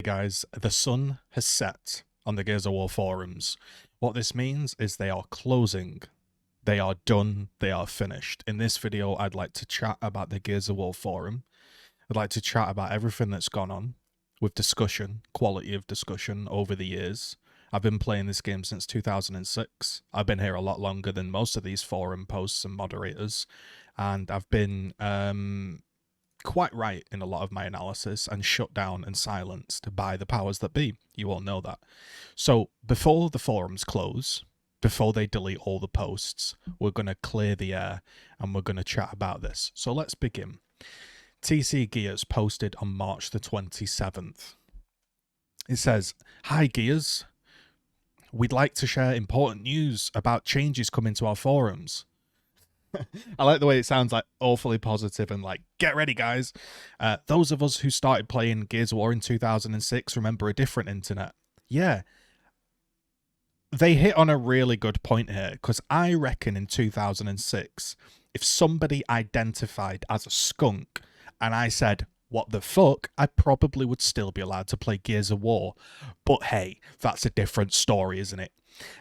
Guys, the sun has set on the Gears of War forums. What this means is they are closing. They are done. They are finished. In this video, I'd like to chat about the Gears of War forum. I'd like to chat about everything that's gone on with discussion, quality of discussion over the years. I've been playing this game since 2006. I've been here a lot longer than most of these forum posts and moderators. And I've been quite right in a lot of my analysis and shut down and silenced by the powers that be. You all know that. So before the forums close, before they delete all the posts, we're going to clear the air and we're going to chat about this. So let's begin. TC Gears posted on March the 27th. It says, "Hi Gears, we'd like to share important news about changes coming to our forums." I like the way it sounds, like awfully positive and like, get ready guys. Those of us who started playing Gears of War in 2006 remember a different internet. Yeah. They hit on a really good point here, because I reckon in 2006, if somebody identified as a skunk and I said, what the fuck, I probably would still be allowed to play Gears of War. But hey, that's a different story, isn't it?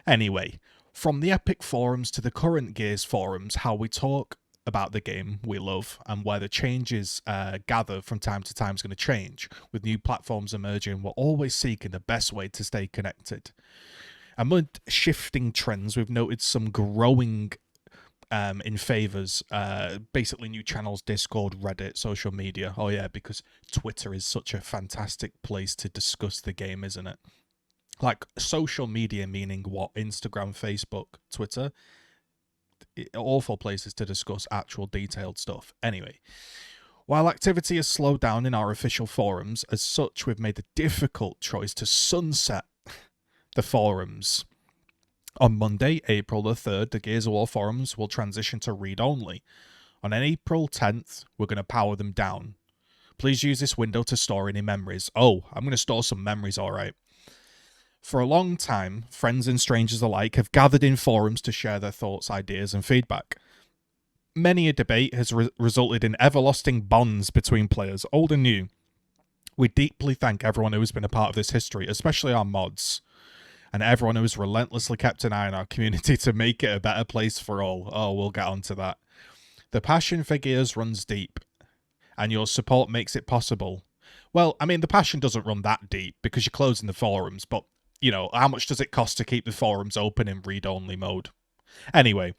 Anyway, from the Epic forums to the current Gears forums, how we talk about the game we love and where the changes gather from time to time is going to change. With new platforms emerging, we're always seeking the best way to stay connected. Amid shifting trends, we've noted some growing in favors, basically new channels, Discord, Reddit, social media. Oh yeah, because Twitter is such a fantastic place to discuss the game, isn't it? Like social media, meaning what? Instagram, Facebook, Twitter. Awful places to discuss actual detailed stuff. Anyway, while activity has slowed down in our official forums, as such, we've made the difficult choice to sunset the forums. On Monday, April the 3rd, the Gears of War forums will transition to read-only. On April 10th, we're going to power them down. Please use this window to store any memories. Oh, I'm going to store some memories, alright. For a long time, friends and strangers alike have gathered in forums to share their thoughts, ideas, and feedback. Many a debate has resulted in everlasting bonds between players, old and new. We deeply thank everyone who has been a part of this history, especially our mods, and everyone who has relentlessly kept an eye on our community to make it a better place for all. Oh, we'll get onto that. The passion for Gears runs deep, and your support makes it possible. Well, I mean, the passion doesn't run that deep because you're closing the forums, but you know, how much does it cost to keep the forums open in read-only mode? Anyway,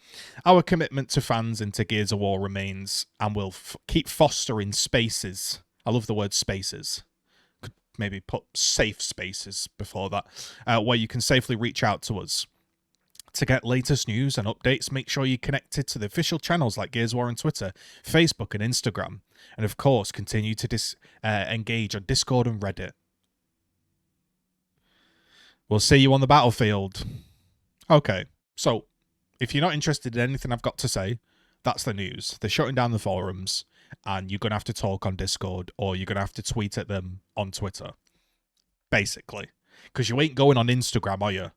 our commitment to fans into Gears of War remains, and we'll keep fostering spaces. I love the word spaces. Could maybe put safe spaces before that, where you can safely reach out to us. To get latest news and updates, make sure you're connected to the official channels like Gears of War on Twitter, Facebook, and Instagram. And of course, continue to engage on Discord and Reddit. We'll see you on the battlefield. Okay, so if you're not interested in anything I've got to say, that's the news. They're shutting down the forums, and you're going to have to talk on Discord, or you're going to have to tweet at them on Twitter. Basically. Because you ain't going on Instagram, are you?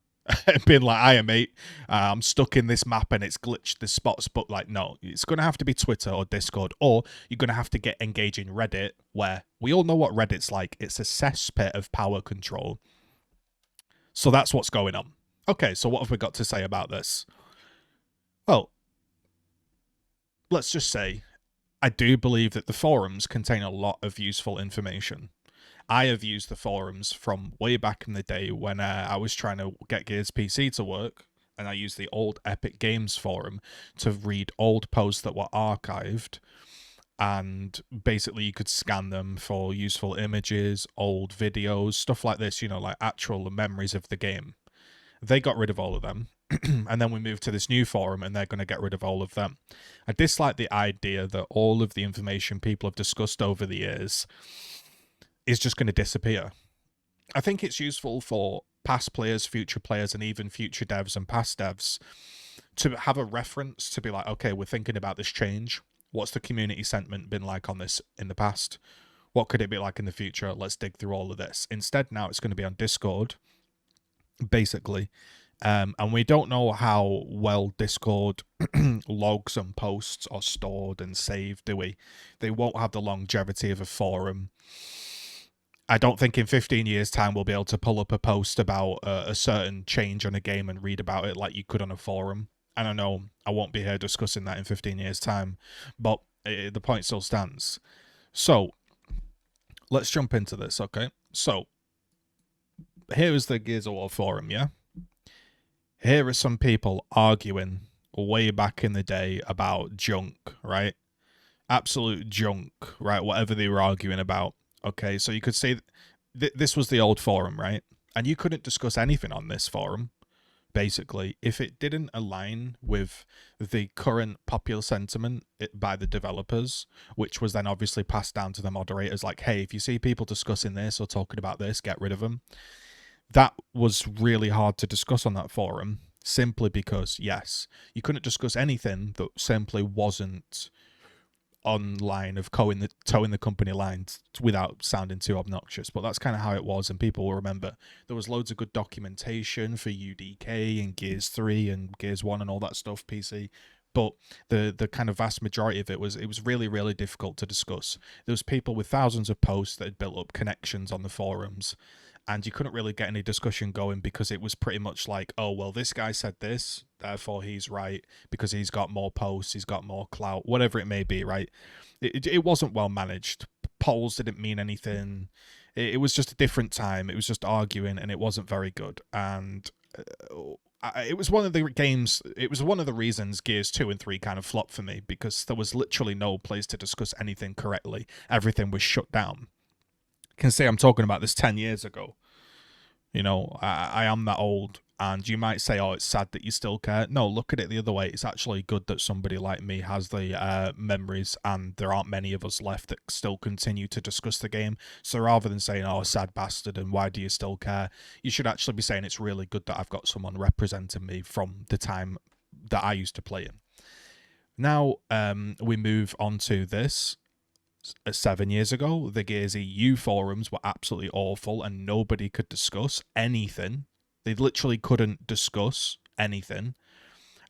And being like, hiya mate, I'm stuck in this map and it's glitched the spots, but like, no, it's going to have to be Twitter or Discord, or you're going to have to get engaged in Reddit, where we all know what Reddit's like. It's a cesspit of power control. So that's what's going on. Okay, so what have we got to say about this? Well, let's just say, I do believe that the forums contain a lot of useful information. I have used the forums from way back in the day when I was trying to get Gears PC to work, and I used the old Epic Games forum to read old posts that were archived, and basically you could scan them for useful images, old videos, stuff like this, you know, like actual memories of the game. They got rid of all of them. And then we moved to this new forum and they're going to get rid of all of them. I dislike the idea that all of the information people have discussed over the years is just going to disappear. I think it's useful for past players, future players, and even future devs and past devs to have a reference to be like, okay, we're thinking about this change. What's the community sentiment been like on this in the past? What could it be like in the future? Let's dig through all of this. Instead, now it's going to be on Discord, basically. And we don't know how well Discord logs and posts are stored and saved, do we? They won't have the longevity of a forum. I don't think in 15 years' time we'll be able to pull up a post about a certain change on a game and read about it like you could on a forum. And I know I won't be here discussing that in 15 years' time, but the point still stands. So, let's jump into this, okay? So, here is the Gears of War forum, yeah? Here are some people arguing way back in the day about junk, right? Absolute junk, right? Whatever they were arguing about. Okay, so you could say this was the old forum, right? And you couldn't discuss anything on this forum, basically, if it didn't align with the current popular sentiment by the developers, which was then obviously passed down to the moderators, like, hey, if you see people discussing this or talking about this, get rid of them. That was really hard to discuss on that forum, simply because, yes, you couldn't discuss anything that simply wasn't on line of towing the company lines without sounding too obnoxious. But that's kind of how it was, and people will remember there was loads of good documentation for UDK and Gears 3 and Gears 1 and all that stuff, PC. But the kind of vast majority of it was really, really difficult to discuss. There was people with thousands of posts that had built up connections on the forums, and you couldn't really get any discussion going because it was pretty much like, oh, well, this guy said this, therefore he's right because he's got more posts, he's got more clout, whatever it may be, right? It wasn't well managed. Polls didn't mean anything. It was just a different time. It was just arguing, and it wasn't very good. And it was one of the games, it was one of the reasons Gears 2 and 3 kind of flopped for me, because there was literally no place to discuss anything correctly. Everything was shut down. Can say I'm talking about this 10 years ago. You know, I am that old, and you might say, oh, it's sad that you still care. No, look at it the other way. It's actually good that somebody like me has the memories, and there aren't many of us left that still continue to discuss the game. So rather than saying, oh, sad bastard, and why do you still care, you should actually be saying it's really good that I've got someone representing me from the time that I used to play in. Now, we move on to this. 7 years ago, the Gears EU forums were absolutely awful and nobody could discuss anything. They literally couldn't discuss anything.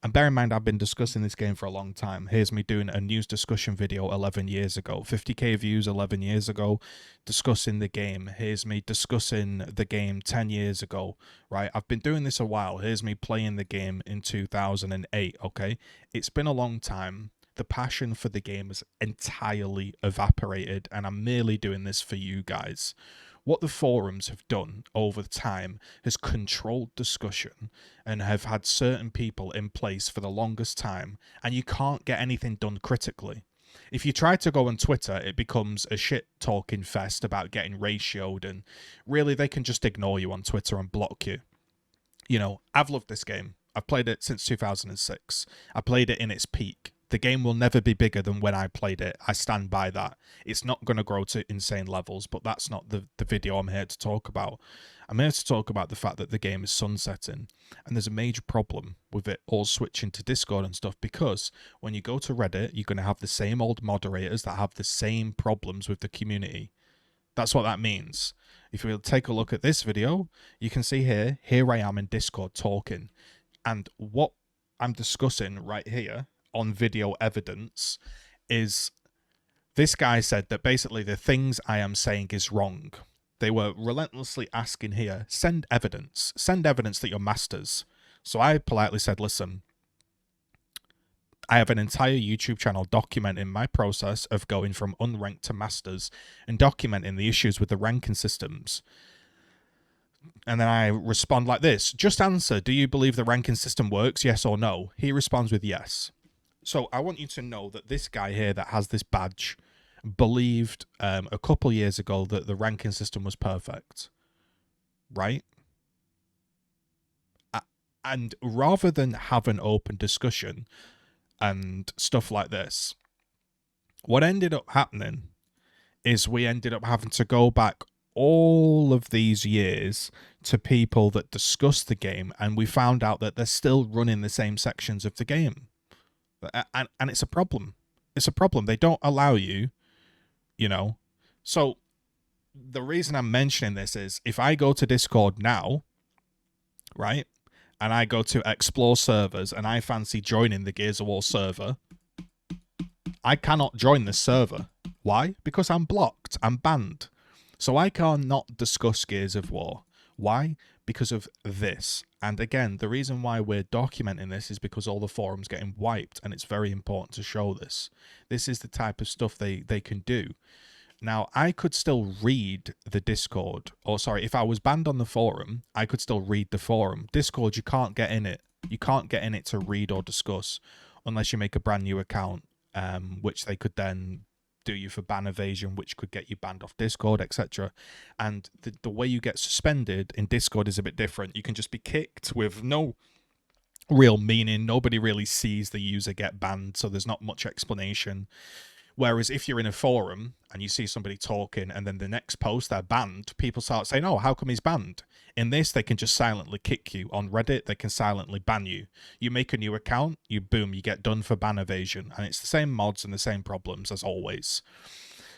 And bear in mind, I've been discussing this game for a long time. Here's me doing a news discussion video 11 years ago. 50k views 11 years ago, discussing the game. Here's me discussing the game 10 years ago, right? I've been doing this a while. Here's me playing the game in 2008, okay? It's been a long time. The passion for the game has entirely evaporated, and I'm merely doing this for you guys. What the forums have done over time has controlled discussion and have had certain people in place for the longest time, and you can't get anything done critically. If you try to go on Twitter, it becomes a shit-talking fest about getting ratioed, and really they can just ignore you on Twitter and block you. You know, I've loved this game. I've played it since 2006. I played it in its peak. The game will never be bigger than when I played it. I stand by that. It's not going to grow to insane levels, but that's not the video I'm here to talk about. I'm here to talk about the fact that the game is sunsetting, and there's a major problem with it all switching to Discord and stuff, because when you go to Reddit, you're going to have the same old moderators that have the same problems with the community. That's what that means. If we'll take a look at this video, you can see here I am in Discord talking, and what I'm discussing right here on video evidence is this guy said that basically the things I am saying is wrong. They were relentlessly asking here, send evidence that you're masters. So I politely said, listen, I have an entire YouTube channel documenting my process of going from unranked to masters and documenting the issues with the ranking systems. And then I respond like this, just answer, do you believe the ranking system works, yes or no? He responds with yes. So I want you to know that this guy here that has this badge believed a couple years ago that the ranking system was perfect, right? And rather than have an open discussion and stuff like this, what ended up happening is we ended up having to go back all of these years to people that discussed the game, and we found out that they're still running the same sections of the game. And it's a problem. It's a problem. They don't allow you, you know. So the reason I'm mentioning this is if I go to Discord now, right, and I go to explore servers and I fancy joining the Gears of War server, I cannot join this server. Why? Because I'm blocked. I'm banned. So I cannot discuss Gears of War. Why? Because of this. And again, the reason why we're documenting this is because all the forums getting wiped, and it's very important to show this. This is the type of stuff they can do. Now, I could still read the Discord, or sorry, if I was banned on the forum, I could still read the forum. Discord, you can't get in it. You can't get in it to read or discuss unless you make a brand new account, which they could then do you for ban evasion, which could get you banned off Discord, etc. And the way you get suspended in Discord is a bit different. You can just be kicked with no real meaning. Nobody really sees the user get banned, so there's not much explanation. Whereas if you're in a forum and you see somebody talking and then the next post they're banned, people start saying, oh, how come he's banned? In this, they can just silently kick you. On Reddit, they can silently ban you. You make a new account, you get done for ban evasion. And it's the same mods and the same problems as always.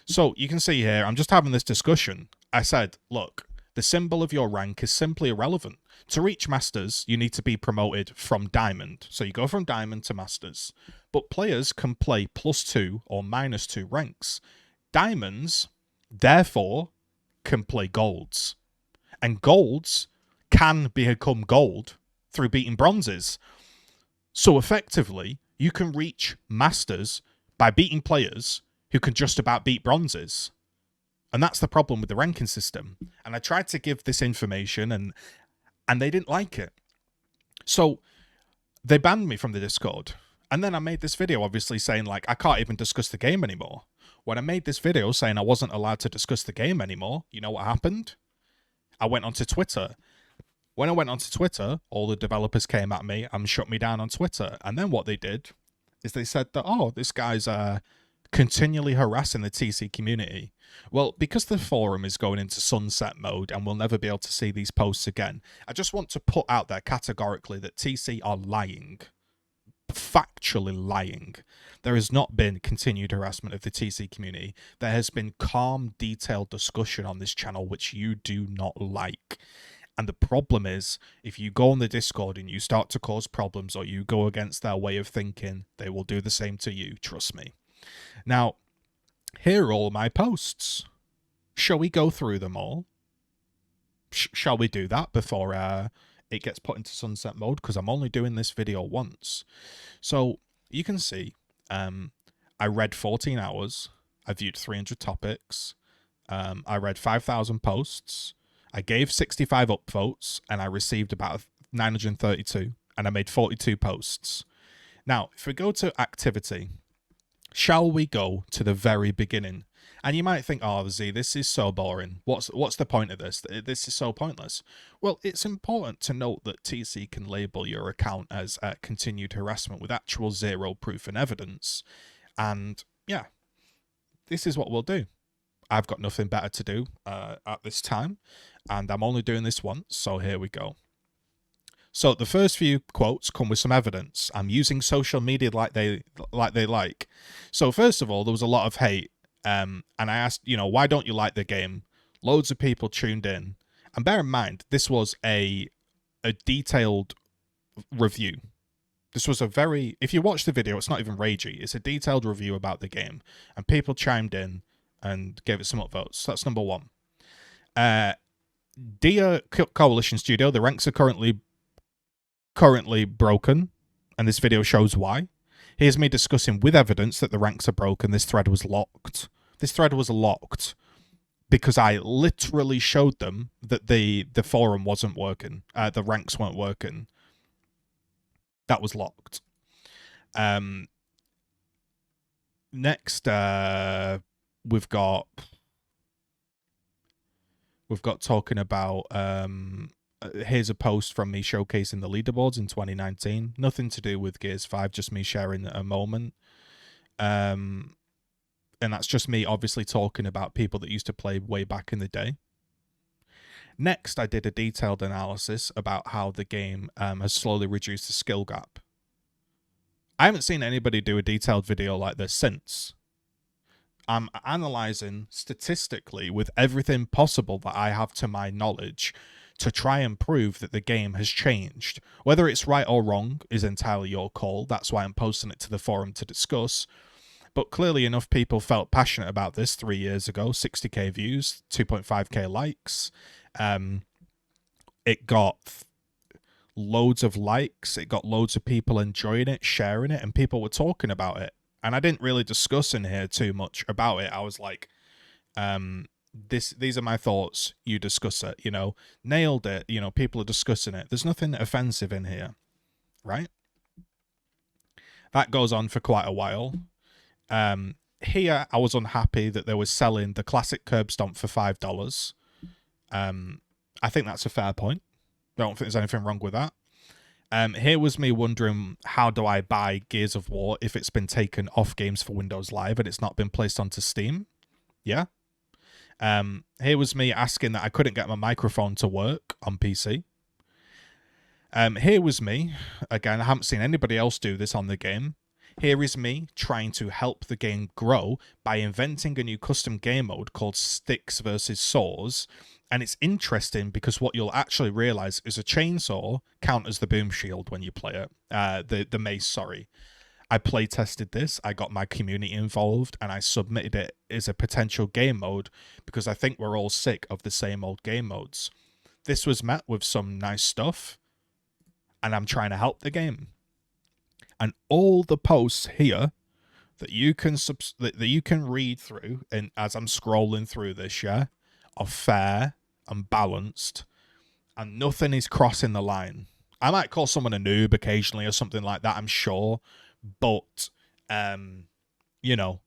So you can see here, I'm just having this discussion. I said, look, the symbol of your rank is simply irrelevant. To reach Masters, you need to be promoted from Diamond. So you go from Diamond to Masters. But players can play +2 or -2 ranks. Diamonds, therefore, can play Golds. And Golds can become Gold through beating Bronzes. So effectively, you can reach Masters by beating players who can just about beat Bronzes. And that's the problem with the ranking system. And I tried to give this information and they didn't like it. So they banned me from the Discord. And then I made this video obviously saying like, I can't even discuss the game anymore. When I made this video saying I wasn't allowed to discuss the game anymore, you know what happened? I went onto Twitter. When I went onto Twitter, all the developers came at me and shut me down on Twitter. And then what they did is they said that, oh, this guy's continually harassing the TC community. Well, because the forum is going into sunset mode and we'll never be able to see these posts again, I just want to put out there categorically that TC are lying. Factually lying. There has not been continued harassment of the TC community. There has been calm, detailed discussion on this channel, which you do not like. And the problem is, if you go on the Discord and you start to cause problems or you go against their way of thinking, they will do the same to you, trust me. Now, here are all my posts. Shall we go through them all? Shall we do that before it gets put into sunset mode? Because I'm only doing this video once. So you can see I read 14 hours. I viewed 300 topics. I read 5,000 posts. I gave 65 upvotes and I received about 932 and I made 42 posts. Now, if we go to activity, shall we go to the very beginning? And you might think, oh, Z, this is so boring. What's the point of this? This is so pointless. Well, it's important to note that TC can label your account as continued harassment with actual zero proof and evidence. And yeah, this is what we'll do. I've got nothing better to do at this time, and I'm only doing this once, so here we go. So the first few quotes come with some evidence. I'm using social media like they like. So first of all, there was a lot of hate, and I asked, you know, why don't you like the game? Loads of people tuned in, and bear in mind, this was a detailed review. This was a very, if you watch the video, it's not even ragey. It's a detailed review about the game, and people chimed in and gave it some upvotes. So that's number one. Dear Coalition Studio, the ranks are currently broken, and this video shows why. Here's me discussing with evidence that the ranks are broken. This thread was locked. This thread was locked because I literally showed them that the forum wasn't working. The ranks weren't working. That was locked. Next, we've got talking about here's a post from me showcasing the leaderboards in 2019. Nothing to do with Gears 5, just me sharing a moment. And that's just me obviously talking about people that used to play way back in the day. Next, I did a detailed analysis about how the game has slowly reduced the skill gap. I haven't seen anybody do a detailed video like this since. I'm analysing statistically with everything possible that I have to my knowledge to try and prove that the game has changed. Whether it's right or wrong is entirely your call. That's why I'm posting it to the forum to discuss. But clearly enough people felt passionate about this 3 years ago. 60k views, 2.5k likes. It got loads of likes. It got loads of people enjoying it, sharing it, and people were talking about it. And I didn't really discuss in here too much about it. I was like, these are my thoughts. You discuss it, you know. Nailed it. You know, people are discussing it. There's nothing offensive in here, right? That goes on for quite a while. Here, I was unhappy that they were selling the classic curb stomp for $5. I think that's a fair point. I don't think there's anything wrong with that. Here was me wondering, how do I buy Gears of War if it's been taken off Games for Windows Live and it's not been placed onto Steam? Yeah. Here was me asking that I couldn't get my microphone to work on PC. Here was me, again, I haven't seen anybody else do this on the game. Here is me trying to help the game grow by inventing a new custom game mode called Sticks versus Saws. And it's interesting because what you'll actually realize is a chainsaw counters the boom shield when you play it. The mace, sorry. I play tested this, I got my community involved, and I submitted it as a potential game mode because I think we're all sick of the same old game modes. This was met with some nice stuff, and I'm trying to help the game. And all the posts here that you can read through, and as I'm scrolling through this, yeah, are fair and balanced, and nothing is crossing the line. I might call someone a noob occasionally or something like that, I'm sure, but you know,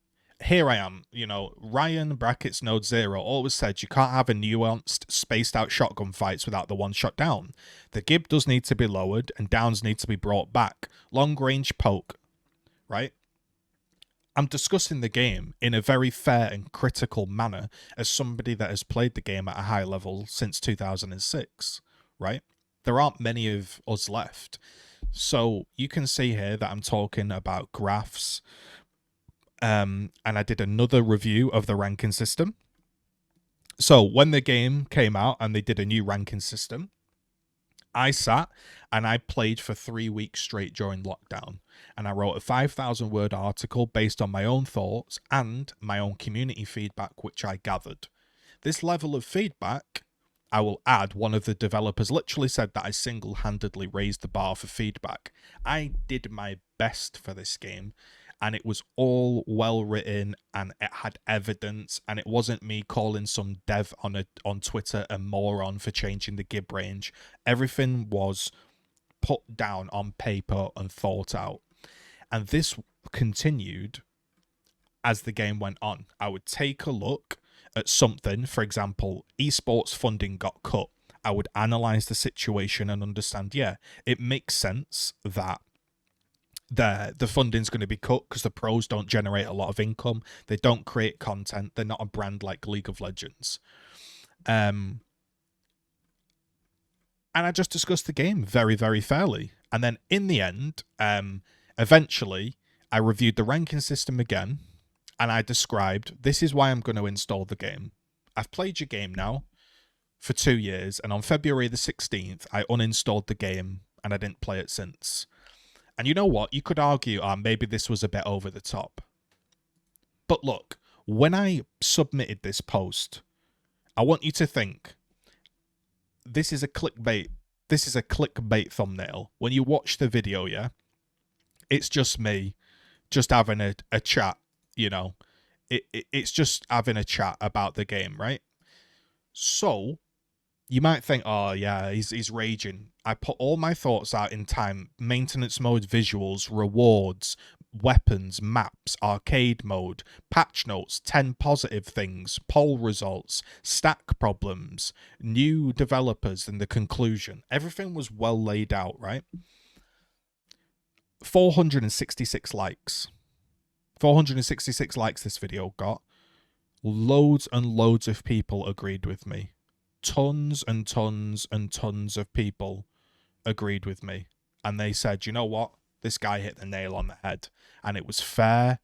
here I am, you know, Ryan brackets Node Zero always said you can't have a nuanced, spaced out shotgun fights without the one shot down. The gib does need to be lowered and downs need to be brought back. Long range poke, right? I'm discussing the game in a very fair and critical manner as somebody that has played the game at a high level since 2006, right? There aren't many of us left. So you can see here that I'm talking about graphs, and I did another review of the ranking system. So when the game came out and they did a new ranking system, I sat and I played for 3 weeks straight during lockdown, and I wrote a 5,000 word article based on my own thoughts and my own community feedback, which I gathered. This level of feedback, I will add, one of the developers literally said that I single-handedly raised the bar for feedback. I did my best for this game, and it was all well written and it had evidence, and it wasn't me calling some dev on Twitter a moron for changing the gib range. Everything was put down on paper and thought out. And this continued as the game went on. I would take a look at something, for example, esports funding got cut. I would analyze the situation and understand, yeah, it makes sense that the funding's going to be cut because the pros don't generate a lot of income. They don't create content. They're not a brand like League of Legends. And I just discussed the game very, very fairly. And then in the end, eventually, I reviewed the ranking system again, and I described, this is why I'm going to install the game. I've played your game now for 2 years, and on February the 16th, I uninstalled the game, and I didn't play it since. And you know what? You could argue, maybe this was a bit over the top. But look, when I submitted this post, I want you to think, this is a clickbait. This is a clickbait thumbnail. When you watch the video, yeah, it's just me, just having a chat, you know. It's just having a chat about the game, right? So you might think, oh yeah, he's raging. I put all my thoughts out in time: maintenance mode, visuals, rewards, weapons, maps, arcade mode, patch notes, 10 positive things, poll results, stack problems, new developers, and the conclusion. Everything was well laid out, right? 466 likes. 466 likes this video got. Loads and loads of people agreed with me. Tons and tons and tons of people agreed with me. And they said, you know what? This guy hit the nail on the head. And it was fair.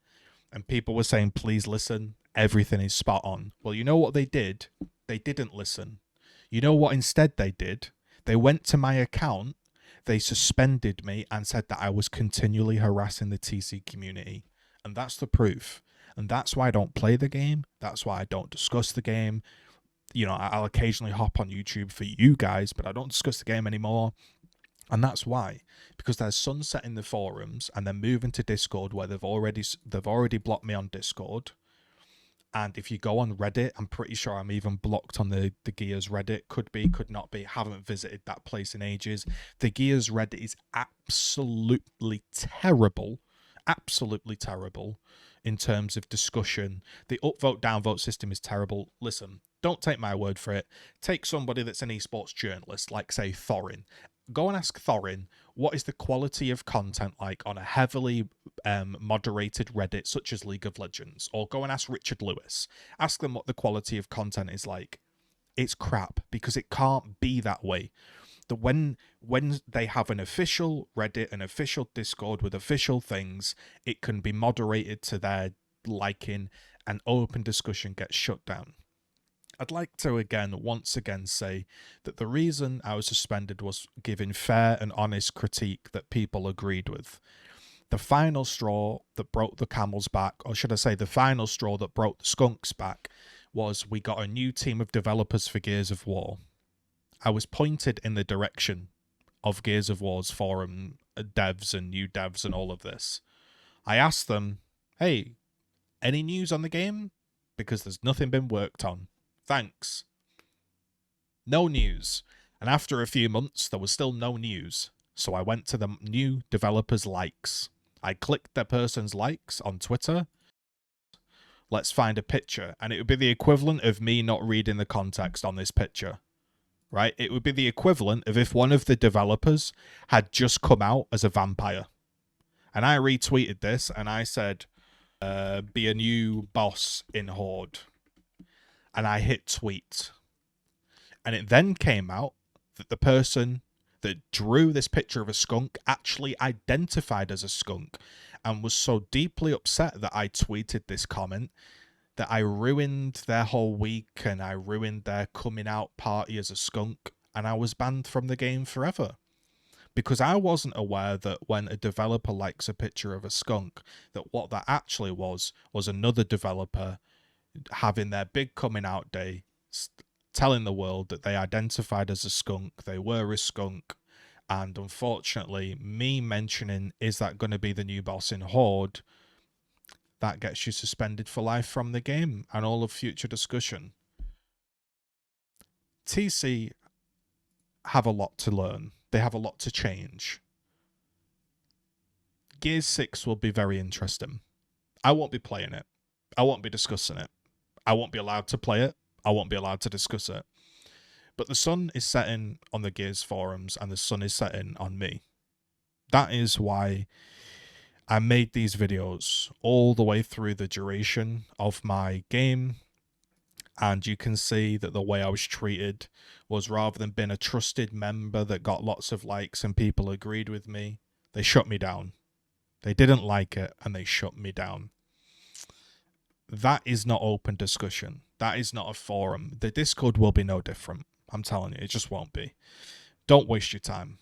And people were saying, please listen. Everything is spot on. Well, you know what they did? They didn't listen. You know what instead they did? They went to my account. They suspended me and said that I was continually harassing the TC community. And that's the proof. And that's why I don't play the game. That's why I don't discuss the game. You know, I'll occasionally hop on YouTube for you guys, but I don't discuss the game anymore. And that's why, because they're sunsetting the forums and they're moving to Discord, where they've already blocked me on Discord. And if you go on Reddit, I'm pretty sure I'm even blocked on the Gears Reddit. Could be, could not be. Haven't visited that place in ages. The Gears Reddit is absolutely terrible. Absolutely terrible in terms of discussion. The upvote, downvote system is terrible. Listen, don't take my word for it. Take somebody that's an esports journalist, like, say, Thorin. Go and ask Thorin, what is the quality of content like on a heavily moderated Reddit such as League of Legends? Or go and ask Richard Lewis. Ask them what the quality of content is like. It's crap, because it can't be that way. When they have an official Reddit, an official Discord with official things, it can be moderated to their liking, and open discussion gets shut down. I'd like to once again say that the reason I was suspended was giving fair and honest critique that people agreed with. The final straw that broke the camel's back, or should I say the final straw that broke the skunk's back, was we got a new team of developers for Gears of War. I was pointed in the direction of Gears of War's forum devs and new devs and all of this. I asked them, hey, any news on the game? Because there's nothing been worked on. Thanks. No news. And after a few months, there was still no news. So I went to the new developers' likes. I clicked their person's likes on Twitter. Let's find a picture. And it would be the equivalent of me not reading the context on this picture. Right? It would be the equivalent of if one of the developers had just come out as a vampire. And I retweeted this and I said, be a new boss in Horde. And I hit tweet. And it then came out that the person that drew this picture of a skunk actually identified as a skunk, and was so deeply upset that I tweeted this comment that I ruined their whole week and I ruined their coming out party as a skunk, and I was banned from the game forever. Because I wasn't aware that when a developer likes a picture of a skunk, that what that actually was another developer having their big coming out day, telling the world that they identified as a skunk, they were a skunk, and unfortunately, me mentioning, is that going to be the new boss in Horde, that gets you suspended for life from the game and all of future discussion. TC have a lot to learn. They have a lot to change. Gears 6 will be very interesting. I won't be playing it. I won't be discussing it. I won't be allowed to play it. I won't be allowed to discuss it. But the sun is setting on the Gears forums, and the sun is setting on me. That is why I made these videos all the way through the duration of my game. And you can see that the way I was treated was, rather than being a trusted member that got lots of likes and people agreed with me, they shut me down. They didn't like it and they shut me down. That is not open discussion. That is not a forum. The Discord will be no different. I'm telling you, it just won't be. Don't waste your time.